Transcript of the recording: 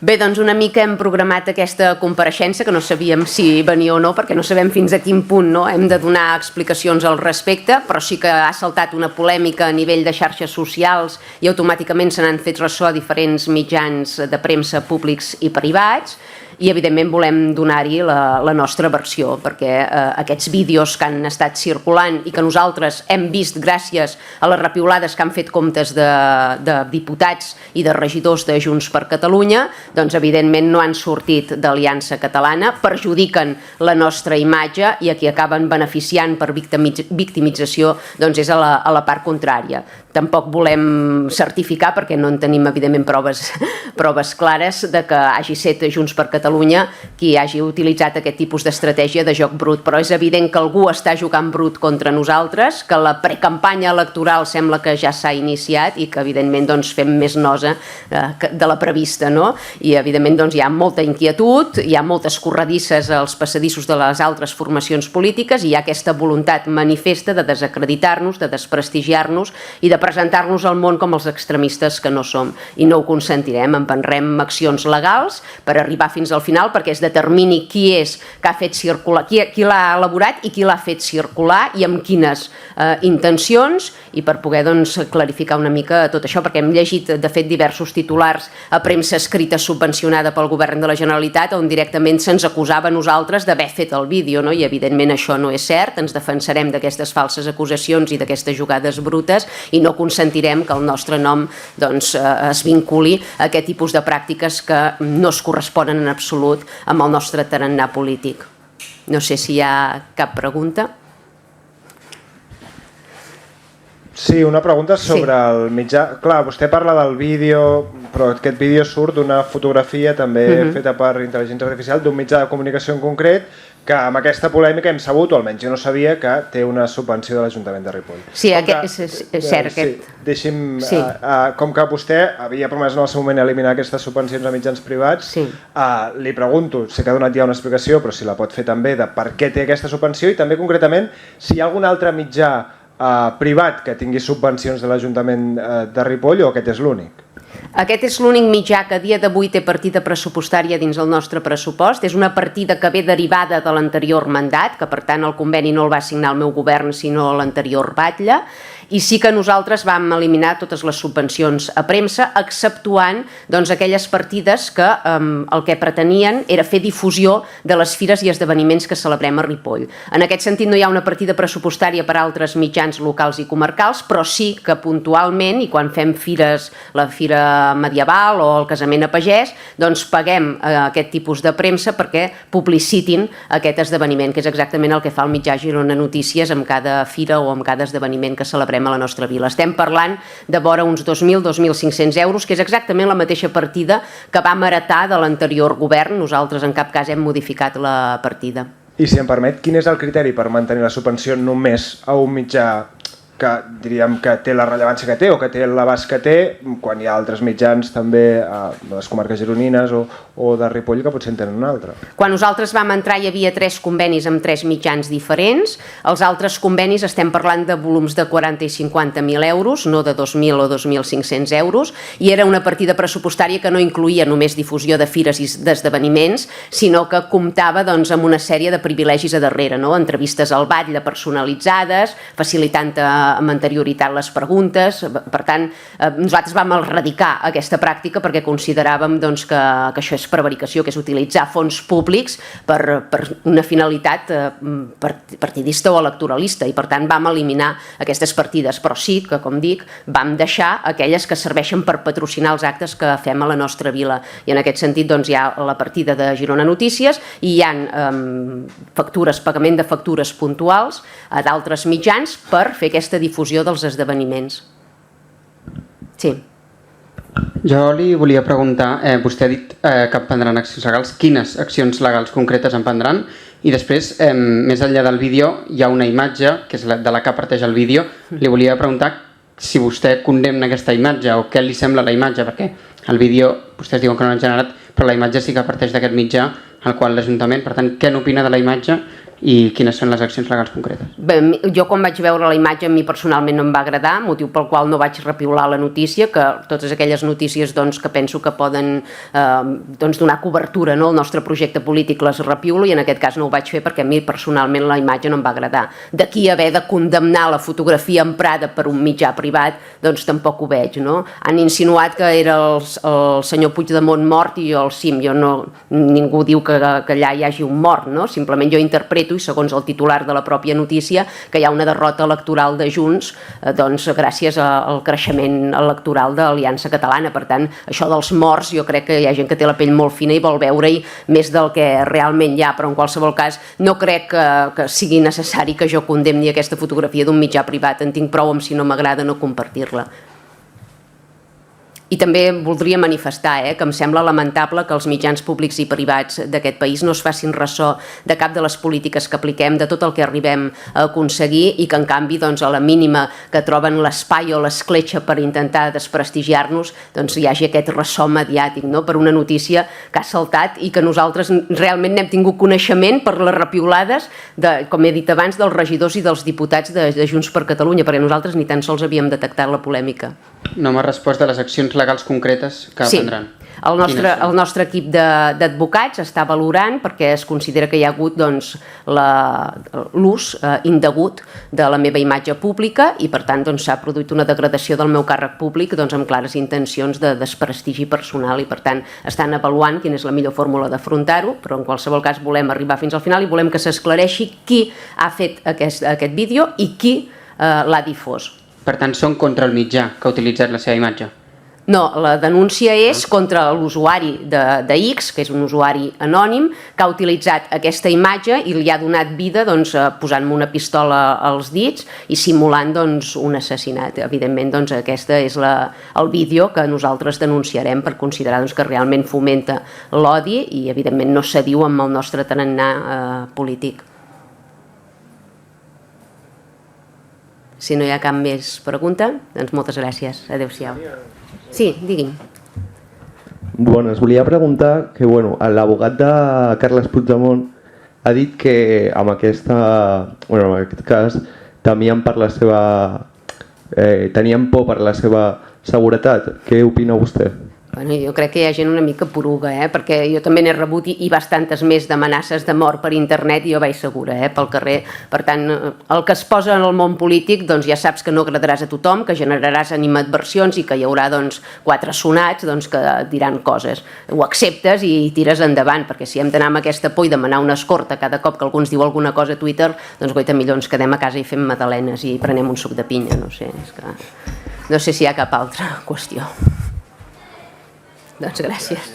Bé, doncs una mica hem programat aquesta compareixença, que no sabíem si venia o no, perquè no sabem fins a quin punt hem de donar explicacions al respecte, però sí que ha saltat una polèmica a nivell de xarxes socials i automàticament se n'han fet ressò a diferents mitjans de premsa públics i privats, i evidentment volem donar-hi la nostra versió, perquè aquests vídeos que han estat circulant i que nosaltres hem vist gràcies a les repiulades que han fet comptes de diputats i de regidors de Junts per Catalunya, doncs evidentment no han sortit d'Aliança Catalana, perjudiquen la nostra imatge i a qui acaben beneficiant per victimització doncs és a la part contrària. Tampoc volem certificar, perquè no en tenim evidentment proves clares, de que hagi estat Junts per Catalunya qui hagi utilitzat aquest tipus d'estratègia de joc brut, però és evident que algú està jugant brut contra nosaltres, que la precampanya electoral sembla que ja s'ha iniciat i que evidentment fem més nosa de la prevista, no? I evidentment hi ha molta inquietud, hi ha moltes corredisses als passadissos de les altres formacions polítiques i hi ha aquesta voluntat manifesta de desacreditar-nos, de desprestigiar-nos i de presentar-nos al món com els extremistes que no som. I no ho consentirem, emprendrem accions legals per arribar fins al final perquè es determini qui és que ha fet circular, qui l'ha elaborat i qui l'ha fet circular i amb quines intencions, i per poder clarificar una mica tot això, perquè hem llegit de fet diversos titulars a premsa escrita subvencionada pel govern de la Generalitat on directament se'ns acusava a nosaltres d'haver fet el vídeo, i evidentment això no és cert, ens defensarem d'aquestes falses acusacions i d'aquestes jugades brutes i no consentirem que el nostre nom es vinculi a aquest tipus de pràctiques que no es corresponen en absolut amb el nostre tarannà polític. No sé si hi ha cap pregunta. Sí, una pregunta sobre el mitjà. Clar, vostè parla del vídeo, però aquest vídeo surt d'una fotografia també feta per intel·ligència artificial d'un mitjà de comunicació en concret que amb aquesta polèmica hem sabut, o almenys jo no sabia, que té una subvenció de l'Ajuntament de Ripoll. Sí, és cert. Deixi'm, com que vostè havia promès en el seu moment eliminar aquestes subvencions a mitjans privats, li pregunto, sé que ha donat ja una explicació, però si la pot fer també, de per què té aquesta subvenció i també concretament si hi ha algun altre mitjà privat que tingui subvencions de l'Ajuntament de Ripoll o aquest és l'únic? Aquest és l'únic mitjà que a dia d'avui té partida pressupostària dins el nostre pressupost. És una partida que ve derivada de l'anterior mandat, que per tant el conveni no el va signar el meu govern sinó l'anterior batlle, i sí que nosaltres vam eliminar totes les subvencions a premsa, exceptuant aquelles partides que el que pretenien era fer difusió de les fires i esdeveniments que celebrem a Ripoll. En aquest sentit no hi ha una partida pressupostària per a altres mitjans locals i comarcals, però sí que puntualment, i quan fem fires, la Fira Medieval o el Casament a Pagès, doncs paguem aquest tipus de premsa perquè publicitin aquest esdeveniment, que és exactament el que fa el mitjà Girona Notícies amb cada fira o amb cada esdeveniment que celebrem a la nostra vila. Estem parlant de vora uns 2.000-2.500 euros, que és exactament la mateixa partida que vam heretar de l'anterior govern. Nosaltres en cap cas hem modificat la partida. I si em permet, quin és el criteri per mantenir la subvenció només a un mitjà que diríem que té la rellevància que té o que té l'abast que té, quan hi ha altres mitjans també de les comarques gironines o de Ripoll que potser en tenen un altre? Quan nosaltres vam entrar hi havia 3 convenis amb 3 mitjans diferents. Els altres convenis estem parlant de volums de 40 i 50.000 euros, no de 2.000 o 2.500 euros, i era una partida pressupostària que no incluïa només difusió de fires i d'esdeveniments, sinó que comptava amb una sèrie de privilegis a darrere, entrevistes al batlle personalitzades, facilitant amb anterioritat les preguntes. Per tant, nosaltres vam erradicar aquesta pràctica perquè consideràvem que això és prevaricació, que és utilitzar fons públics per una finalitat partidista o electoralista, i per tant vam eliminar aquestes partides, però sí que, com dic, vam deixar aquelles que serveixen per patrocinar els actes que fem a la nostra vila, i en aquest sentit hi ha la partida de Girona Notícies i hi ha pagament de factures puntuals a d'altres mitjans per fer aquesta difusió dels esdeveniments. Sí. Jo li volia preguntar, vostè ha dit que prendran accions legals. Quines accions legals concretes en prendran? I després, més enllà del vídeo, hi ha una imatge, que és de la que parteix el vídeo. Li volia preguntar si vostè condemna aquesta imatge o què li sembla la imatge, perquè el vídeo, vostès diuen que no l'han generat, però la imatge sí que parteix d'aquest mitjà al qual l'Ajuntament, per tant, què n'opina de la imatge i quines són les accions legals concretes? Bé, jo quan vaig veure la imatge a mi personalment no em va agradar, motiu pel qual no vaig repiular la notícia, que totes aquelles notícies que penso que poden donar cobertura al nostre projecte polític les repiulo, i en aquest cas no ho vaig fer perquè a mi personalment la imatge no em va agradar. D'aquí haver de condemnar la fotografia emprada per un mitjà privat, doncs tampoc ho veig. Han insinuat que era el senyor Puigdemont mort i jo el cim. Ningú diu que allà hi hagi un mort, simplement jo interpreto, i segons el titular de la pròpia notícia, que hi ha una derrota electoral de Junts gràcies al creixement electoral d'Aliança Catalana. Per tant, això dels morts, jo crec que hi ha gent que té la pell molt fina i vol veure-hi més del que realment hi ha, però en qualsevol cas no crec que sigui necessari que jo condemni aquesta fotografia d'un mitjà privat. En tinc prou amb, si no m'agrada, no compartir-la. I també voldria manifestar que em sembla lamentable que els mitjans públics i privats d'aquest país no es facin ressò de cap de les polítiques que apliquem, de tot el que arribem a aconseguir, i que en canvi a la mínima que troben l'espai o l'escletxa per intentar desprestigiar-nos hi hagi aquest ressò mediàtic per una notícia que ha saltat i que nosaltres realment n'hem tingut coneixement per les repiulades, com he dit abans, dels regidors i dels diputats de Junts per Catalunya, perquè nosaltres ni tan sols havíem detectat la polèmica. No m'ha respost de les accions legals concretes que prendran. Sí, el nostre equip d'advocats està valorant, perquè es considera que hi ha hagut l'ús indegut de la meva imatge pública i per tant s'ha produït una degradació del meu càrrec públic amb clares intencions de desprestigi personal, i per tant estan avaluant quina és la millor fórmula d'afrontar-ho, però en qualsevol cas volem arribar fins al final i volem que s'esclareixi qui ha fet aquest vídeo i qui l'ha difós. Per tant, són contra el mitjà que ha utilitzat la seva imatge? No, la denúncia és contra l'usuari de X, que és un usuari anònim, que ha utilitzat aquesta imatge i li ha donat vida posant-me una pistola als dits i simulant un assassinat. Evidentment, aquest és el vídeo que nosaltres denunciarem per considerar que realment fomenta l'odi i, evidentment, no s'adiu amb el nostre tarannà polític. Si no hi ha cap més pregunta, doncs moltes gràcies. Adéu-siau. Sí, digui'm. Bueno, es volia preguntar que l'abogat de Carles Puigdemont ha dit que en aquest cas temien por per la seva seguretat. Què opina vostè? Jo crec que hi ha gent una mica poruga, perquè jo també n'he rebut i bastantes més d'amenaces de mort per internet i jo vaig segura, pel carrer. Per tant, el que es posa en el món polític ja saps que no agradaràs a tothom, que generaràs animadversions i que hi haurà quatre sonats que diran coses. Ho acceptes i tires endavant, perquè si hem d'anar amb aquesta por i demanar una escorta cada cop que algú ens diu alguna cosa a Twitter, goita, millor ens quedem a casa i fem magdalenes i prenem un suc de pinya, no sé. No sé si hi ha cap altra qüestió. Doncs gràcies.